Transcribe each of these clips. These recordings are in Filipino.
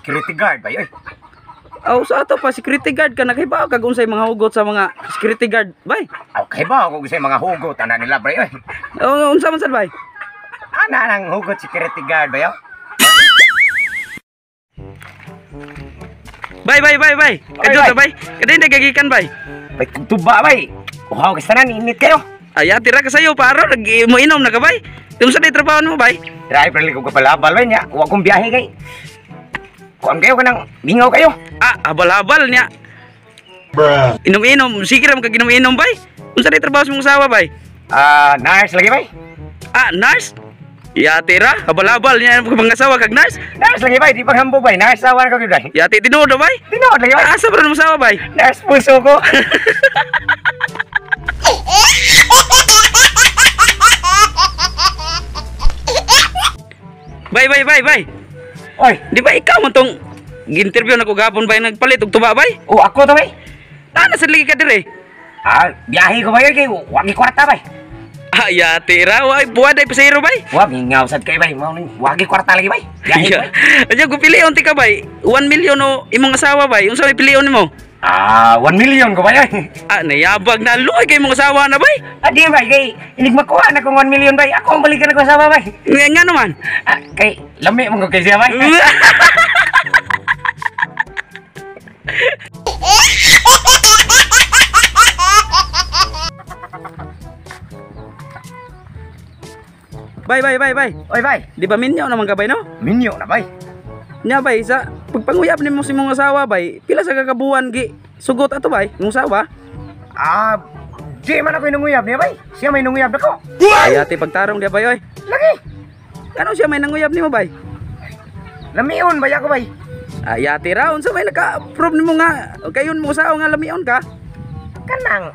security guard bay oy. Aw sa ato pa security guard ka naghibaw kag unsay mga hugot sa mga security guard bay. Aw kay ba ako sa mga hugot ana nila bay oy. Unsa man sad bay? Ana nang hugot security guard bay. Bay. Kadto ta bay. Kadin gagikan bay. Bay tuba bay. Wow, kasanan init kayo. Ay tira ka sayo paro mo inom na ka bay. Unsa day trabaho mo bay? Driver li ko kapalabal bay nya. Wa kong biyahe kay. Kuan kayo kanang bingaw kayo. Habal-habal niya. Bruh. Inom-inom, sige ra mag-inom-inom bay. Unsa day trabaho sa mong asawa bay? Nurse lagi bay. Nurse? Yati ra, habal-habal niya mga asawa kag nurse. Nurse lagi bay, di paghambo bay. Nurse awan ko gyud. Yati tinuod bay? Tinuod lagi bay. Asa ba mo asawa bay? Nurse puso ko. Bay. Oy, di ba ikaw man tong gi-interview nako gapon bay nagpalit og tuba bay? ako to bay. Nana sa ligi ka dire? Biyahe ko bay kay wagi kwarta bay. Yati ra, way buwaday pasayro bay. Wa mingaw sad kay bay, mao ning wagi kwarta lagi bay. Biyahe bay. Aja ko pilion ti ka bay. 1 million o imong asawa bay. Unsa may pilion nimo? 1 million ko bay. Nayabag na luoy kay imong asawa na bay. Di bay kay inig makuha na kong 1 million bay. Ako ang balikan ko sa bay. Nga naman. Kay lami mo ko kay siya bay. Bay. Oy bay, Di ba minyo naman ka bay no? minyo na bay. Nya bay sa pagpanguyab nimo si imong asawa bay, pila sa kakabuan gi sugot ato bay imong asawa? Di man ako nanguyab niya bay. Siya may nanguyab nako. Ayati pagtarong dia bay oy. Lagi. Ano siya may nanguyab nimo bay? Lamion bay ako bay. Ayati ra unsa may naka-prove nimo nga kayon mo asawa nga lamion ka? Kanang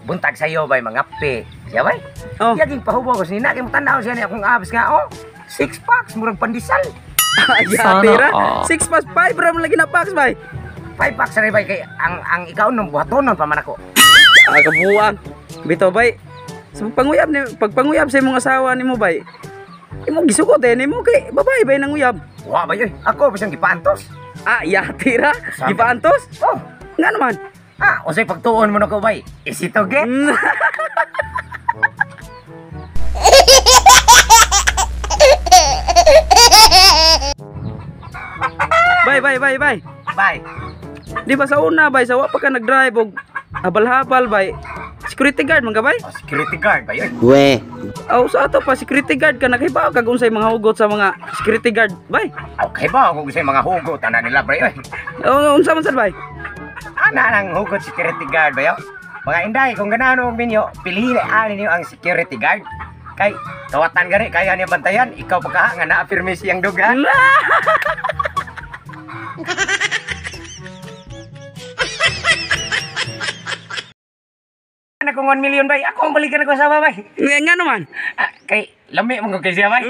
buntag sayo bay mangapi. Siya bay. Oh. Yaging pahubo ko sinina kay tanaw siya ni akong abs nga 6 packs murag pandisal. Ayati ra 6 plus 5 ra man lagi na packs bay. 5 packs ra bay kay ang ikaw nung buhatonon pa man ako. Kabuang. Bito bay. Sa pagpanguyab sa imong asawa nimo bay. Imo gisugot nimo kay babae bay nanguyab. Wa bay ako bisang gipantos. Yati ra gipaantos? Oh, Nga naman. usay pagtuon mo nako bay. Isito get. Bay. Bay. Di ba sa una bay, sa wa pa ka nag-drive og habal-habal bay. Security guard man ka bay? Security guard bay. We. Sa ato pa security guard ka naghibaw kag unsay mga hugot sa mga security guard bay. Okay ba ako sa mga hugot ana nila bay. Unsa man sad bay? Ana nang hugot security guard bay. Mga inday kung ganano og minyo, piliin ani niyo ang security guard. Kay kawatan gani kaya niya bantayan, ikaw pagka nga na-affirm siyang dugan. Ana kong 1 million bay, ako ang balikan ko sa babay. Nga naman. Kay lami mo ko kay siya bay.